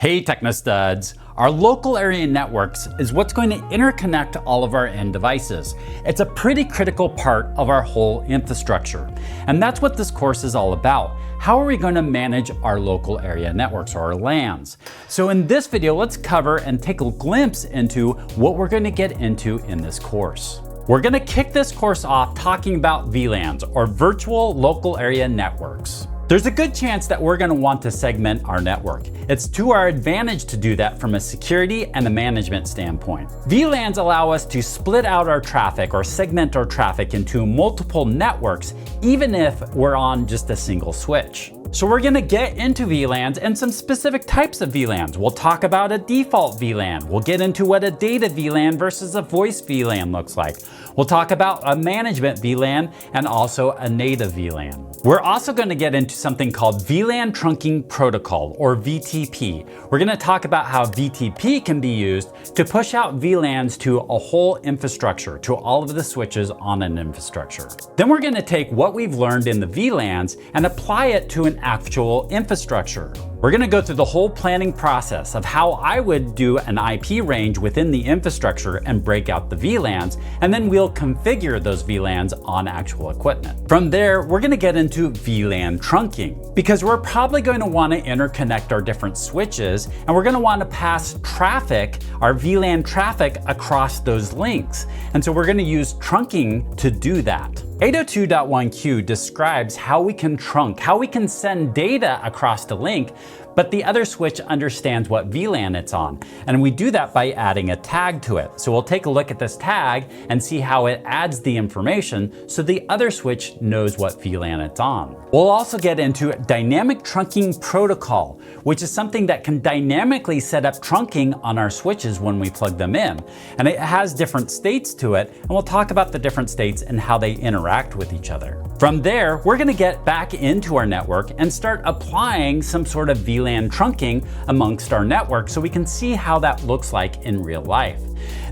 Hey Technostuds! Our local area networks is what's going to interconnect all of our end devices. It's a pretty critical part of our whole infrastructure. And that's what this course is all about. How are we going to manage our local area networks, or our LANs? So in this video, let's cover and take a glimpse into what we're going to get into in this course. We're going to kick this course off talking about VLANs, or Virtual Local Area Networks. There's a good chance that we're going to want to segment our network. It's to our advantage to do that from a security and a management standpoint. VLANs allow us to split out our traffic or segment our traffic into multiple networks, even if we're on just a single switch. So we're going to get into VLANs and some specific types of VLANs. We'll talk about a default VLAN. We'll get into what a data VLAN versus a voice VLAN looks like. We'll talk about a management VLAN and also a native VLAN. We're also going to get into something called VLAN Trunking Protocol, or VTP. We're going to talk about how VTP can be used to push out VLANs to a whole infrastructure, to all of the switches on an infrastructure. Then we're going to take what we've learned in the VLANs and apply it to an actual infrastructure. We're going to go through the whole planning process of how I would do an IP range within the infrastructure and break out the VLANs, and then we'll configure those VLANs on actual equipment. From there, we're going to get into VLAN trunking, because we're probably going to want to interconnect our different switches, and we're going to want to pass traffic, our VLAN traffic, across those links. And so we're going to use trunking to do that. 802.1q describes how we can trunk, how we can send data across the link, but the other switch understands what VLAN it's on. And we do that by adding a tag to it. So we'll take a look at this tag and see how it adds the information so the other switch knows what VLAN it's on. We'll also get into Dynamic Trunking Protocol, which is something that can dynamically set up trunking on our switches when we plug them in. And it has different states to it, and we'll talk about the different states and how they interact with each other. From there, we're going to get back into our network and start applying some sort of VLAN trunking amongst our network so we can see how that looks like in real life.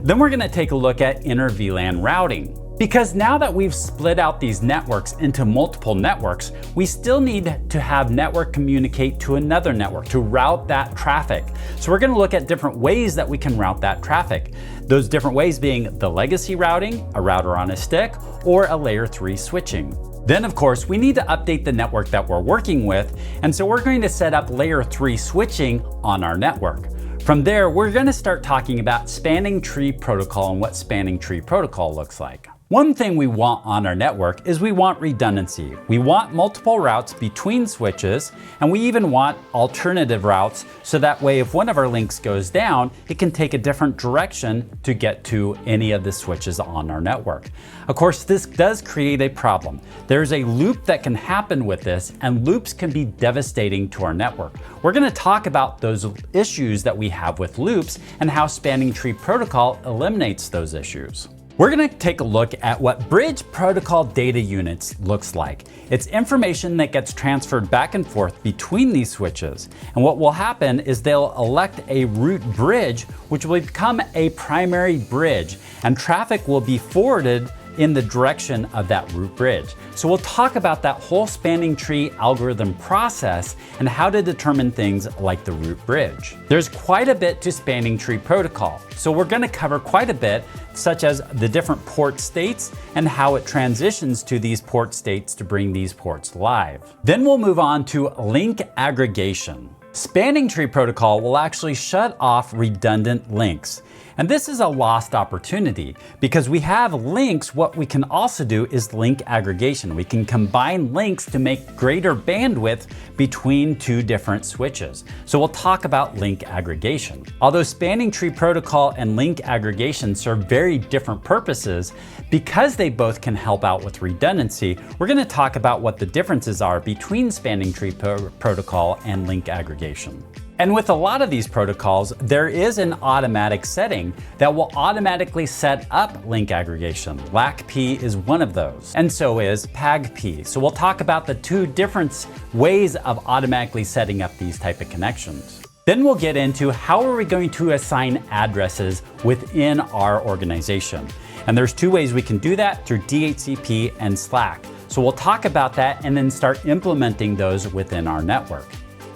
Then we're going to take a look at Inter-VLAN routing. Because now that we've split out these networks into multiple networks, we still need to have network communicate to another network to route that traffic. So we're going to look at different ways that we can route that traffic. Those different ways being the legacy routing, a router on a stick, or a layer 3 switching. Then of course, we need to update the network that we're working with, and so we're going to set up layer 3 switching on our network. From there, we're going to start talking about spanning tree protocol and what spanning tree protocol looks like. One thing we want on our network is we want redundancy. We want multiple routes between switches, and we even want alternative routes so that way if one of our links goes down, it can take a different direction to get to any of the switches on our network. Of course, this does create a problem. There's a loop that can happen with this, and loops can be devastating to our network. We're going to talk about those issues that we have with loops and how spanning tree protocol eliminates those issues. We're going to take a look at what bridge protocol data units looks like. It's information that gets transferred back and forth between these switches. And what will happen is they'll elect a root bridge, which will become a primary bridge, and traffic will be forwarded in the direction of that root bridge. So we'll talk about that whole spanning tree algorithm process and how to determine things like the root bridge. There's quite a bit to spanning tree protocol, so we're going to cover quite a bit, such as the different port states and how it transitions to these port states to bring these ports live. Then we'll move on to link aggregation. Spanning tree protocol will actually shut off redundant links. And this is a lost opportunity because we have links. What we can also do is link aggregation. We can combine links to make greater bandwidth between two different switches. So we'll talk about link aggregation. Although spanning tree protocol and link aggregation serve very different purposes, because they both can help out with redundancy, we're going to talk about what the differences are between spanning tree protocol and link aggregation. And with a lot of these protocols, there is an automatic setting that will automatically set up link aggregation. LACP is one of those, and so is PAGP. So we'll talk about the two different ways of automatically setting up these type of connections. Then we'll get into how are we going to assign addresses within our organization. And there's two ways we can do that, through DHCP and Slack. So we'll talk about that and then start implementing those within our network.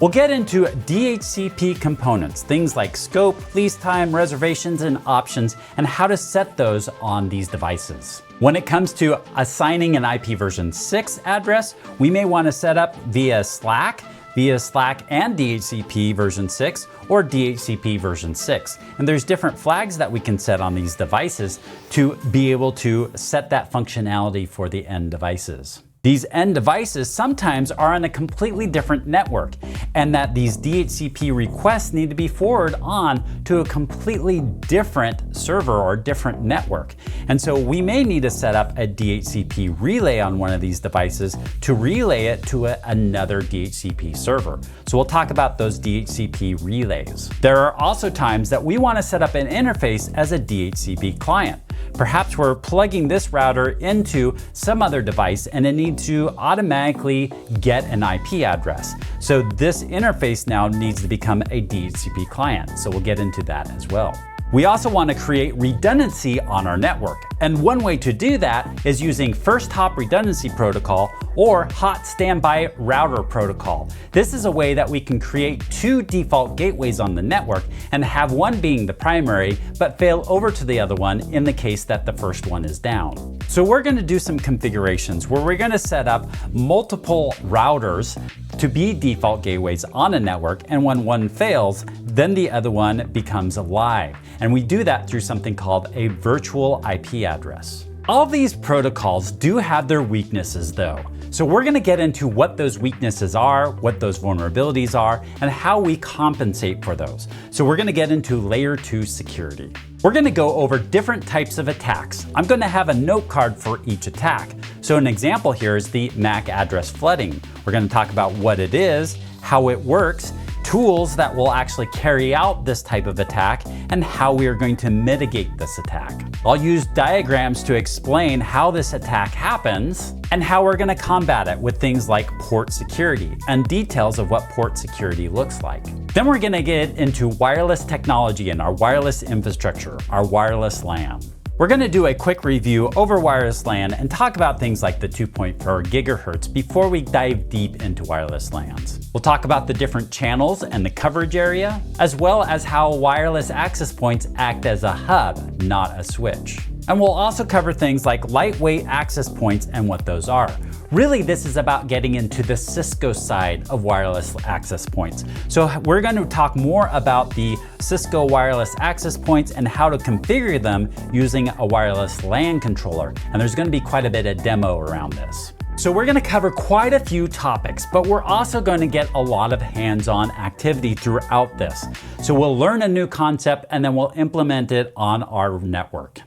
We'll get into DHCP components, things like scope, lease time, reservations, and options, and how to set those on these devices. When it comes to assigning an IP version 6 address, we may want to set up via Slack and DHCP version 6 or DHCP version 6. And there's different flags that we can set on these devices to be able to set that functionality for the end devices. These end devices sometimes are on a completely different network, and that these DHCP requests need to be forwarded on to a completely different server or different network. And so we may need to set up a DHCP relay on one of these devices to relay it to another DHCP server. So we'll talk about those DHCP relays. There are also times that we want to set up an interface as a DHCP client. Perhaps we're plugging this router into some other device and it needs to automatically get an IP address. So this interface now needs to become a DHCP client. So we'll get into that as well. We also want to create redundancy on our network. And one way to do that is using first hop redundancy protocol or hot standby router protocol. This is a way that we can create two default gateways on the network and have one being the primary, but fail over to the other one in the case that the first one is down. So we're going to do some configurations where we're going to set up multiple routers to be default gateways on a network, and when one fails, then the other one becomes live. And we do that through something called a virtual IP address. All these protocols do have their weaknesses though. So we're going to get into what those weaknesses are, what those vulnerabilities are, and how we compensate for those. So we're going to get into layer 2 security. We're going to go over different types of attacks. I'm going to have a note card for each attack. So an example here is the MAC address flooding. We're going to talk about what it is, how it works, tools that will actually carry out this type of attack, and how we are going to mitigate this attack. I'll use diagrams to explain how this attack happens and how we're going to combat it with things like port security and details of what port security looks like. Then we're going to get into wireless technology and our wireless infrastructure, our wireless LAN. We're going to do a quick review over wireless LAN and talk about things like the 2.4 gigahertz before we dive deep into wireless LANs. We'll talk about the different channels and the coverage area, as well as how wireless access points act as a hub, not a switch. And we'll also cover things like lightweight access points and what those are. Really, this is about getting into the Cisco side of wireless access points. So we're going to talk more about the Cisco wireless access points and how to configure them using a wireless LAN controller. And there's going to be quite a bit of demo around this. So we're going to cover quite a few topics, but we're also going to get a lot of hands-on activity throughout this. So we'll learn a new concept and then we'll implement it on our network.